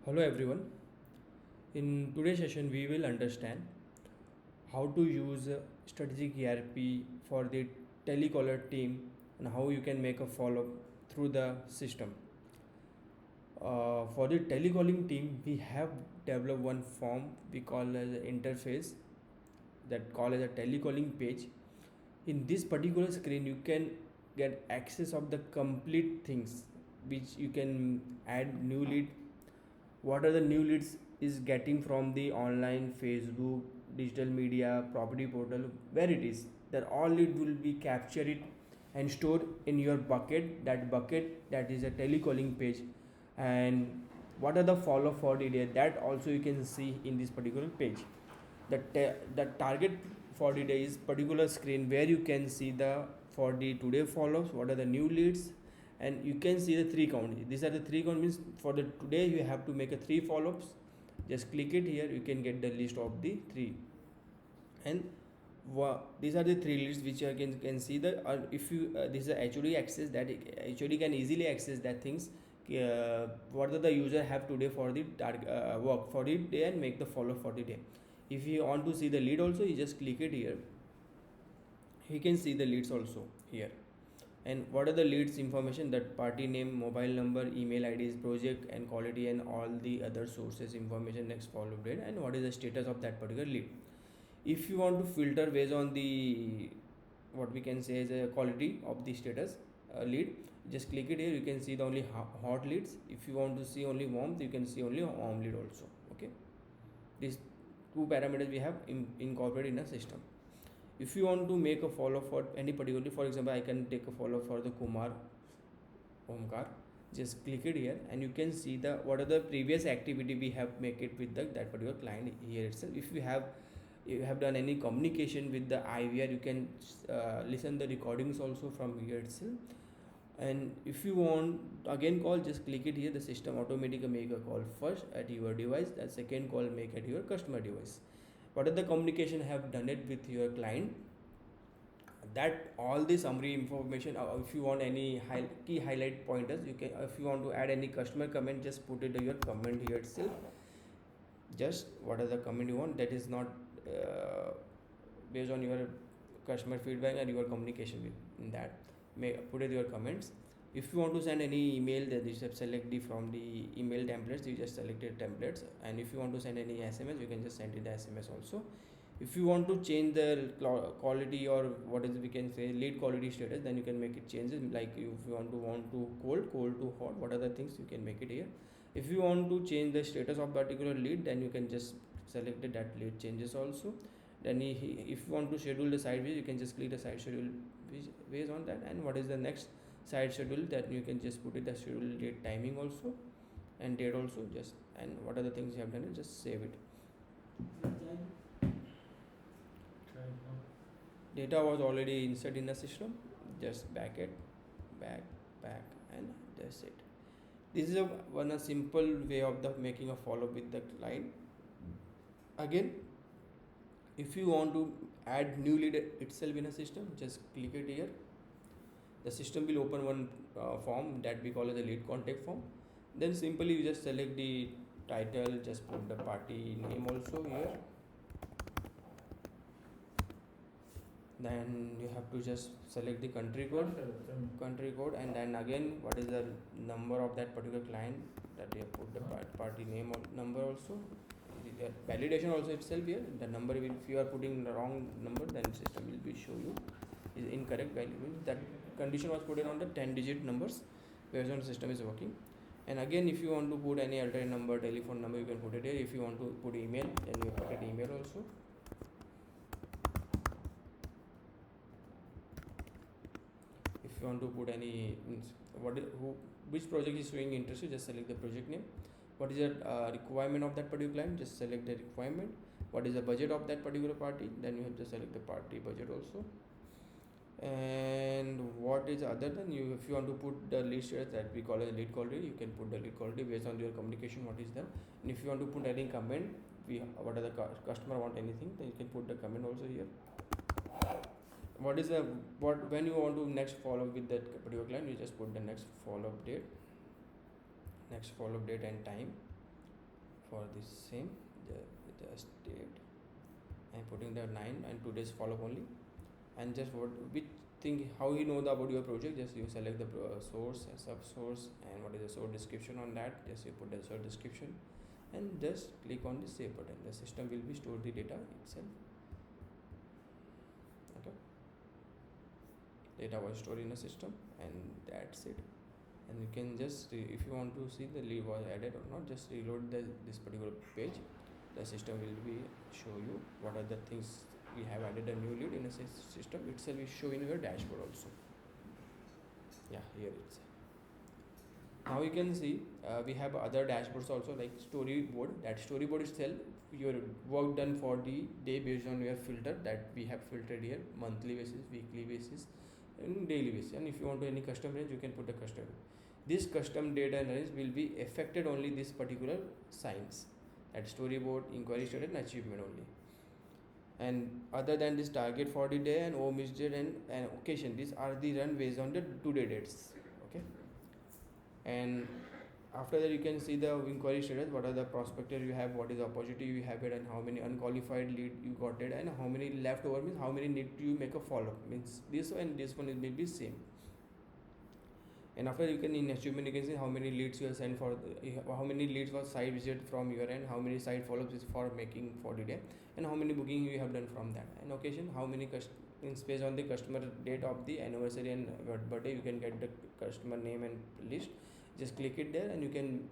Hello everyone. In today's session, we will understand how to use strategic ERP for the telecaller team and how you can make a follow through the system. For the telecalling team, we have developed one form we call as an interface that call as a telecalling page. In this particular screen, you can get access of the complete things which you can add new lead. What are the new leads is getting from the online Facebook digital media property portal, where it is that all lead will be captured and stored in your bucket. That bucket, that is a telecalling page. And what are the follow for the day, that also you can see in this particular page. The target for the day is particular screen where you can see the for the today follows, what are the new leads, and you can see the 3 count. These are the 3 count, means for the today you have to make a 3 follow-ups. Just click it here, you can get the list of the 3. And these are the 3 leads which you can see the if you this is a HOD access, that HOD can easily access that things. What the user have today for the work for the day and make the follow for the day. If you want to see the lead also, you just click it here, you can see the leads also here. And what are the leads information, that party name, mobile number, email IDs, project and quality, and all the other sources information, next follow date, and what is the status of that particular lead. If you want to filter based on the what we can say is a quality of the status lead, just click it here, you can see the only hot leads. If you want to see only warm, you can see only warm lead also. Okay, these 2 parameters we have incorporated in a system. If you want to make a follow for any particular, for example, I can take a follow for the Kumar Omkar. Just click it here, and you can see the what are the previous activity we have make it with that particular client here itself. If you have done any communication with the IVR, you can listen the recordings also from here itself. And if you want again call, just click it here, the system automatically make a call first at your device, that second call make at your customer device. What are the communication have done it with your client, that all the summary information. If you want any key highlight pointers, you can, if you want to add any customer comment, just put it in your comment here itself. Just what are the comment you want, that is not based on your customer feedback and your communication with that, may put it your comments. If you want to send any email, then you just select from the email templates, you just select it templates. And if you want to send any SMS, you can just send it the SMS also. If you want to change the quality, or what is we can say lead quality status, then you can make it changes, like if you want to cold to hot, what are the things you can make it here. If you want to change the status of particular lead, then you can just select that lead changes also. Then if you want to schedule the site visit, you can just click the site schedule based on that. And what is the next site schedule, that you can just put it the schedule date, timing also, and date also. Just, and what are the things you have done, just save it. Data was already inserted in the system, just back, and that's it. This is a simple way of the making a follow with the client. Again, if you want to add new lead itself in a system, just click it here. The system will open one form that we call as a lead contact form. Then simply you just select the title, just put the party name also here. Then you have to just select the country code, and then again what is the number of that particular client, that you have put the party name or number also. Validation also itself here, the number will, if you are putting the wrong number, then system will be show you is incorrect value, that condition was put in on the 10-digit numbers based on the system is working. And again, if you want to put any alternate number, telephone number, you can put it here. If you want to put email, then you put it email also. If you want to put any which project is showing interest, you just select the project name. What is the requirement of that particular client, just select the requirement. What is the budget of that particular party, then you have to select the party budget also. And what is other than you, if you want to put the lead status, that we call as lead quality, you can put the lead quality based on your communication, what is there. And if you want to put any comment, what are the customer want anything, then you can put the comment also here. What is when you want to next follow with that particular client, you just put the next follow up date and time. for this same just date. I'm putting the 9 and today's follow-up only, and just what which thing how you know about your project. Just you select the source and sub source, and what is the source description on that. Just you put the source description and just click on the save button. The system will be store the data itself. Okay, data was stored in the system, and that's it. And you can just if you want to see the lead was added or not, just reload this particular page. The system will be show you what are the things we have added a new lead in a system itself is show in your dashboard also. Yeah, here it's. Now you can see we have other dashboards also, like storyboard. That storyboard itself your work done for the day based on your filter that we have filtered here, monthly basis, weekly basis, and daily basis. And if you want to any custom range, you can put a custom. This custom data and range will be affected only this particular signs, that storyboard, inquiry status, and achievement only. And other than this, target for the day and missed date and occasion, these are the run based on the today dates. Okay, and after that you can see the inquiry status, what are the prospector you have, what is the opportunity you have it, and how many unqualified lead you got it, and how many left over means how many need you make a follow-up, means this and this one is maybe same. And after you can in achievement you can see how many leads you have sent for how many leads was site visit from your end, how many site follow-ups is for making for the day, and how many booking you have done from that. And occasion, how many in space on the customer date of the anniversary and birthday, you can get the customer name and list. Just click it there and you can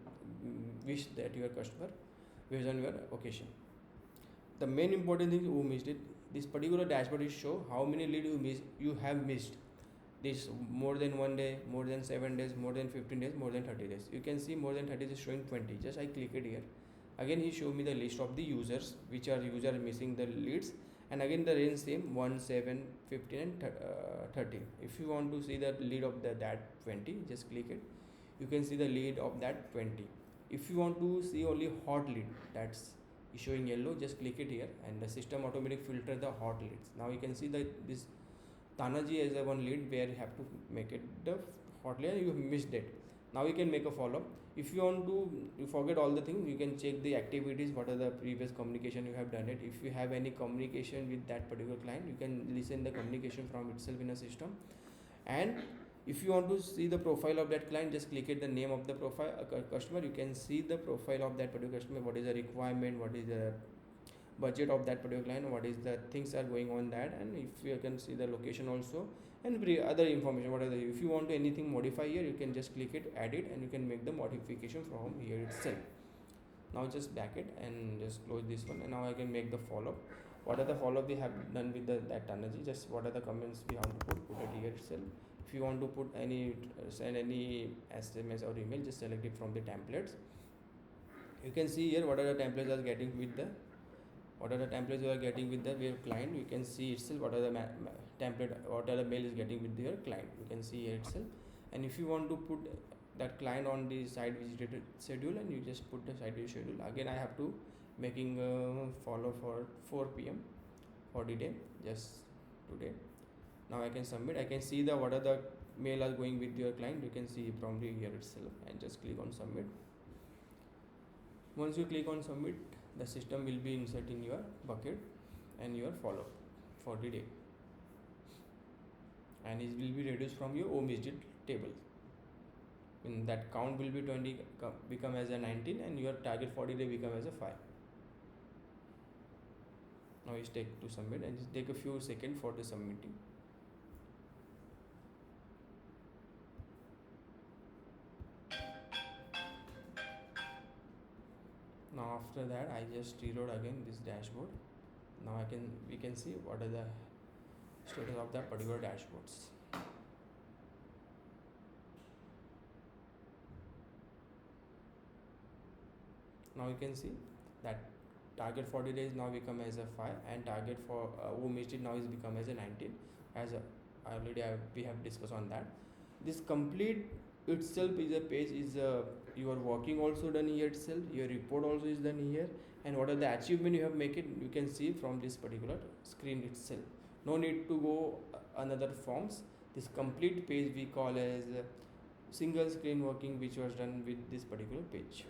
wish that your customer based on your occasion. The main important thing is who missed it. This particular dashboard is show how many lead you have missed. This more than 1 day, more than 7 days, more than 15 days, more than 30 days. You can see more than 30 is showing 20. Just I click it here. Again he show me the list of the users, which are user missing the leads, and again the range same 1, 7, 15 and 30. If you want to see the lead of that 20, just click it. You can see the lead of that 20. If you want to see only hot lead, that's showing yellow, just click it here, and the system automatically filter the hot leads. Now you can see that this Tanaji is a one lead where you have to make it the hot lead, you missed it. Now you can make a follow-up. If you want to you forget all the things, you can check the activities, what are the previous communication you have done it. If you have any communication with that particular client, you can listen the communication from itself in a system. And if you want to see the profile of that client, just click at the name of the profile customer. You can see the profile of that particular customer, what is the requirement, what is the budget of that particular client, what is the things are going on that, and if you can see the location also, and other information, what are the, if you want to anything modify here, you can just click it, add it, and you can make the modification from here itself. Now just back it and just close this one, and now I can make the follow-up. What are the follow-up we have done with that energy, just what are the comments we have to put it here itself. If you want to put any send any SMS or email, just select it from the templates. You can see here what are the templates are getting with the you are getting with the your client. You can see itself what are the template, what are the mail is getting with your client. You can see here itself. And if you want to put that client on the site visited schedule, and you just put the site visit schedule. Again I have to making a follow for 4 p.m. for the day, just today. Now I can submit. I can see the what are the mail are going with your client. You can see from the here itself, and just click on submit. Once you click on submit, the system will be inserting your bucket and your follow-up for the day, and it will be reduced from your missed table. In that count will be 20 become as a 19, and your target for the day become as a 5. Now you take to submit, and just take a few seconds for the submitting. Now after that I just reload again this dashboard. Now we can see what are the status of that particular dashboards. Now you can see that target 40 days now become as a 5, and target for who missed it now is become as a 19, as we have discussed on that. This complete itself is a page is your working also done here itself, your report also is done here, and what are the achievement you have make it, you can see from this particular screen itself. No need to go another forms. This complete page we call as single screen working, which was done with this particular page.